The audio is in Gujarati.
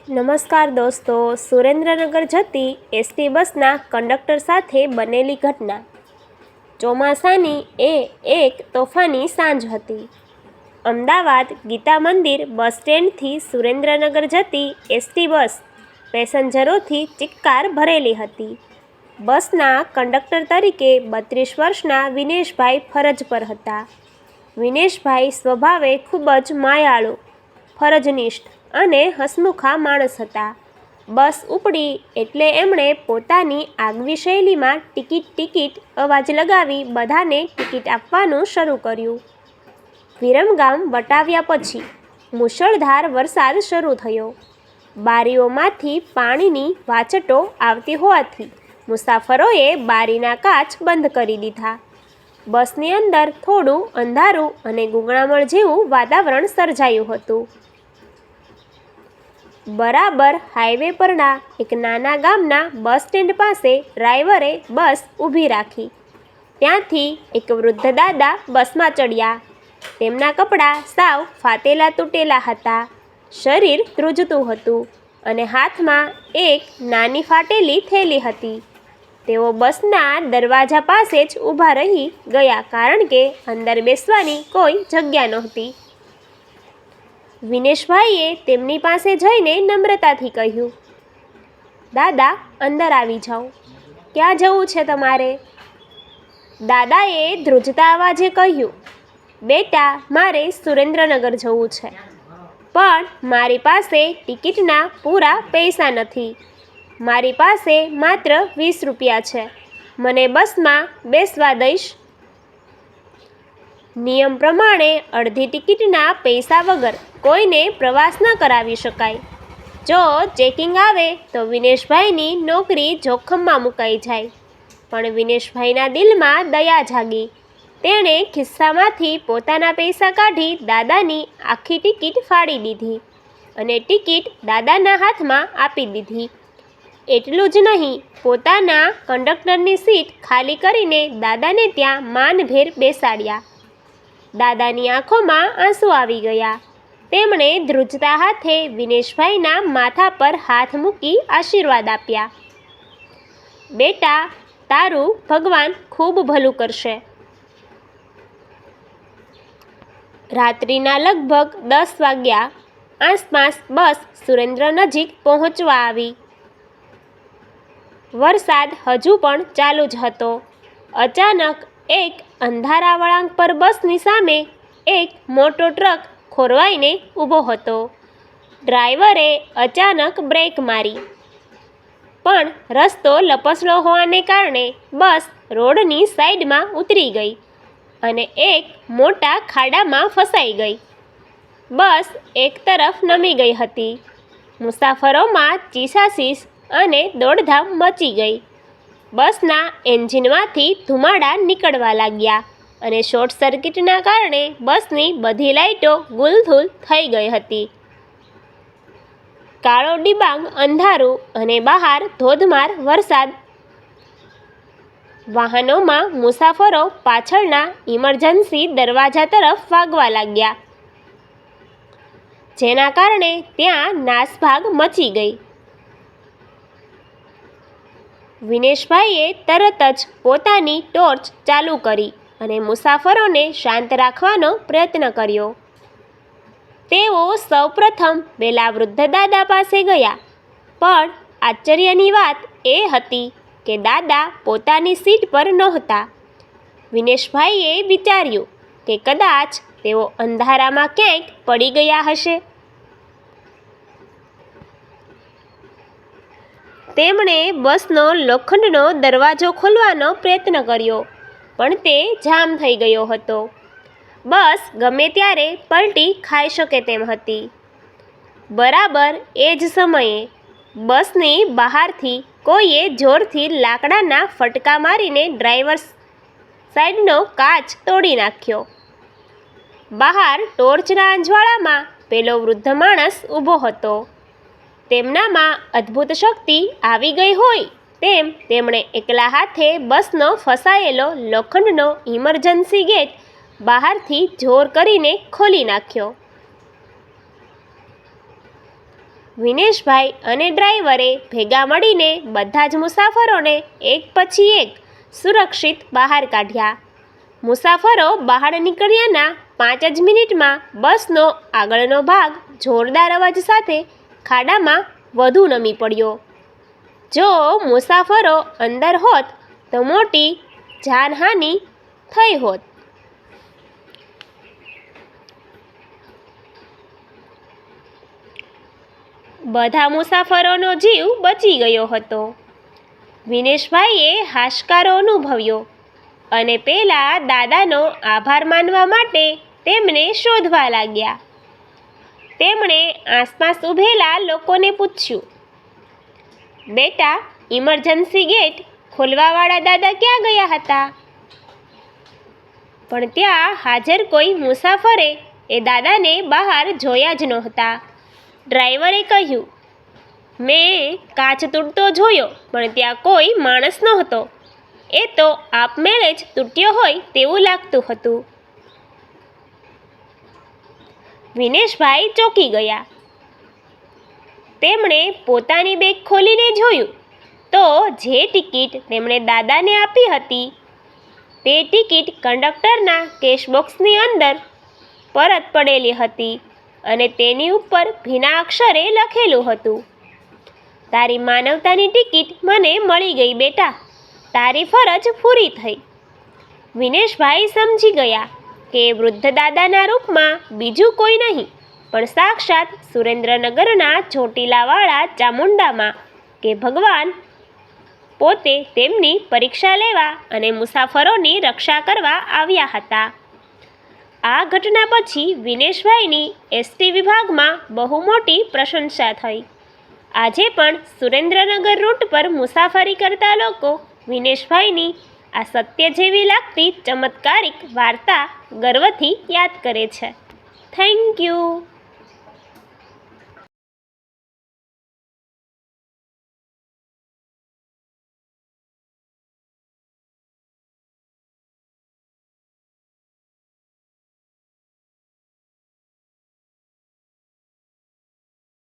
નમસ્કાર દોસ્તો, સુરેન્દ્રનગર જતી એસટી બસના કંડક્ટર સાથે બનેલી ઘટના. ચોમાસાની એક તોફાની સાંજ હતી. અમદાવાદ ગીતા મંદિર બસ સ્ટેન્ડથી સુરેન્દ્રનગર જતી એસટી બસ પેસેન્જરોથી ચિક્કાર ભરેલી હતી. બસના કંડક્ટર તરીકે 32 વર્ષના વિનેશભાઈ ફરજ પર હતા. વિનેશભાઈ સ્વભાવે ખૂબ જ માયાળુ, ફરજનિષ્ઠ અને હસમુખા માણસ હતા. બસ ઉપડી એટલે એમણે પોતાની આગવી શૈલીમાં ટિકિટ અવાજ લગાવી બધાને ટિકિટ આપવાનું શરૂ કર્યું. વિરમગામ વટાવ્યા પછી મુશળધાર વરસાદ શરૂ થયો. બારીઓમાંથી પાણીની વાછટો આવતી હોવાથી મુસાફરોએ બારીના કાચ બંધ કરી દીધા. બસની અંદર થોડું અંધારું અને ગૂંગળામણ જેવું વાતાવરણ સર્જાયું હતું. બરાબર હાઈવે પરના એક નાના ગામના બસ સ્ટેન્ડ પાસે ડ્રાઈવરે બસ ઊભી રાખી. ત્યાંથી એક વૃદ્ધ દાદા બસમાં ચડ્યા. તેમના કપડાં સાવ ફાટેલા તૂટેલા હતા. શરીર ધ્રુજતું હતું અને હાથમાં એક નાની ફાટેલી થેલી હતી. તેઓ બસના દરવાજા પાસે જ ઊભા રહી ગયા કારણ કે અંદર બેસવાની કોઈ જગ્યા નહોતી. વિનેશભાઈએ તેમની પાસે જઈને નમ્રતાથી કહ્યું, દાદા, અંદર આવી જાઓ. ક્યાં જવું છે તમારે? દાદાએ ધ્રુજતા અવાજે કહ્યું, બેટા, મારે સુરેન્દ્રનગર જવું છે, પણ મારી પાસે ટિકિટના પૂરા પૈસા નથી. મારી પાસે માત્ર 20 રૂપિયા છે. મને બસમાં બેસવા દઈશ? નિયમ પ્રમાણે અડધી ટિકિટના પૈસા વગર કોઈને પ્રવાસ ન કરાવી શકાય. જો ચેકિંગ આવે તો વિનેશભાઈની નોકરી જોખમમાં મુકાઈ જાય. પણ વિનેશભાઈના દિલમાં દયા જાગી. તેણે ખિસ્સામાંથી પોતાના પૈસા કાઢી દાદાની આખી ટિકિટ ફાડી દીધી અને ટિકિટ દાદાના હાથમાં આપી દીધી. એટલું જ નહીં, પોતાના કંડક્ટરની સીટ ખાલી કરીને દાદાને ત્યાં માનભેર બેસાડ્યા. દાદાની આંખોમાં આંસુ આવી ગયા. તેમણે ધ્રુજતા હાથે વિનેશભાઈના માથા પર હાથ મૂકી આશીર્વાદ આપ્યા. બેટા, તારું ભગવાન ખૂબ ભલું કરશે. રાત્રિના લગભગ 10 વાગ્યા આસપાસ બસ સુરેન્દ્ર નજીક પહોંચવા આવી. વરસાદ હજુ પણ ચાલુ જ હતો. અચાનક એક અંધારા વળાંક પર બસની સામે એક મોટો ટ્રક ખોરવાઈને ઊભો હતો. ડ્રાઈવરે અચાનક બ્રેક મારી, પણ રસ્તો લપસણો હોવાને કારણે બસ રોડની સાઈડમાં ઉતરી ગઈ અને એક મોટા ખાડામાં ફસાઈ ગઈ. બસ એક તરફ નમી ગઈ હતી. મુસાફરોમાં ચીસાચીસ અને દોડધામ મચી ગઈ. બસના એન્જિનમાંથી ધુમાડા નીકળવા લાગ્યા અને શોર્ટ સર્કિટના કારણે બસની બધી લાઇટો ગુલથુલ થઈ ગઈ હતી. કાળો ડિબાંગ અંધારું અને બહાર ધોધમાર વરસાદ. વાહનોમાં મુસાફરો પાછળના ઇમરજન્સી દરવાજા તરફ ભાગવા લાગ્યા, જેના કારણે ત્યાં નાસભાગ મચી ગઈ. વિનેશભાઈએ તરત જ પોતાની ટોર્ચ ચાલુ કરી અને મુસાફરોને શાંત રાખવાનો પ્રયત્ન કર્યો. તેઓ સૌપ્રથમ પેલા વૃદ્ધ દાદા પાસે ગયા, પણ આશ્ચર્યની વાત એ હતી કે દાદા પોતાની સીટ પર નહોતા. વિનેશભાઈએ વિચાર્યું કે કદાચ તેઓ અંધારામાં ક્યાંક પડી ગયા હશે. તેમણે બસનો લોખંડનો દરવાજો ખોલવાનો પ્રયત્ન કર્યો, પણ તે જામ થઈ ગયો હતો. બસ ગમે ત્યારે પલટી ખાઈ શકે તેમ હતી. બરાબર એ જ સમયે બસની બહારથી કોઈએ જોરથી લાકડાના ફટકા મારીને ડ્રાઈવર સાઈડનો કાચ તોડી નાખ્યો. બહાર ટોર્ચના અજવાળામાં પેલો વૃદ્ધ માણસ ઊભો હતો. તેમનામાં અદ્ભુત શક્તિ આવી ગઈ હોય તેમ તેમણે એકલા હાથે બસનો ફસાયેલો લોખંડનો ઇમરજન્સી ગેટ બહારથી જોર કરીને ખોલી નાખ્યો. વિનેશભાઈ અને ડ્રાઈવરે ભેગા મળીને બધા જ મુસાફરોને એક પછી એક સુરક્ષિત બહાર કાઢ્યા. મુસાફરો બહાર નીકળ્યાના 5 જ મિનિટમાં બસનો આગળનો ભાગ જોરદાર અવાજ સાથે ખાડામાં વધુ નમી પડ્યો. જો મુસાફરો અંદર હોત તો મોટી જાનહાનિ થઈ હોત. બધા મુસાફરોનો જીવ બચી ગયો હતો. વિનેશભાઈએ હાશકારો અનુભવ્યો અને પેલા દાદાનો આભાર માનવા માટે તેમને શોધવા લાગ્યા. તેમણે આસપાસ ઊભેલા લોકોને પૂછ્યું, બેટા, ઇમરજન્સી ગેટ ખોલવાવાળા દાદા ક્યાં ગયા હતા? પણ ત્યાં હાજર કોઈ મુસાફરે એ દાદાને બહાર જોયા જ નહોતા. ડ્રાઈવરે કહ્યું, મેં કાચ તૂટતો જોયો, પણ ત્યાં કોઈ માણસ નહોતો. એ તો આપમેળે જ તૂટ્યો હોય તેવું લાગતું હતું. વિનેશભાઈ ચોંકી ગયા. તેમણે પોતાની બેગ ખોલીને જોયું તો જે ટિકિટ તેમણે દાદાને આપી હતી તે ટિકિટ કંડક્ટરના કેશબોક્સની અંદર પરત પડેલી હતી અને તેની ઉપર ભીના અક્ષરે લખેલું હતું, તારી માનવતાની ટિકિટ મને મળી ગઈ બેટા, તારી ફરજ પૂરી થઈ. વિનેશભાઈ સમજી ગયા કે વૃદ્ધ દાદાના રૂપમાં બીજું કોઈ નહીં પણ સાક્ષાત સુરેન્દ્રનગરના ચોટીલાવાળા ચામુંડામાં કે ભગવાન પોતે તેમની પરીક્ષા લેવા અને મુસાફરોની રક્ષા કરવા આવ્યા હતા. આ ઘટના પછી વિનેશભાઈની એસટી વિભાગમાં બહુ મોટી પ્રશંસા થઈ. આજે પણ સુરેન્દ્રનગર રૂટ પર મુસાફરી કરતા લોકો વિનેશભાઈની આ સત્ય જેવી લાગતી ચમત્કારિક વાર્તા ગર્વથી યાદ કરે છે. Thank you.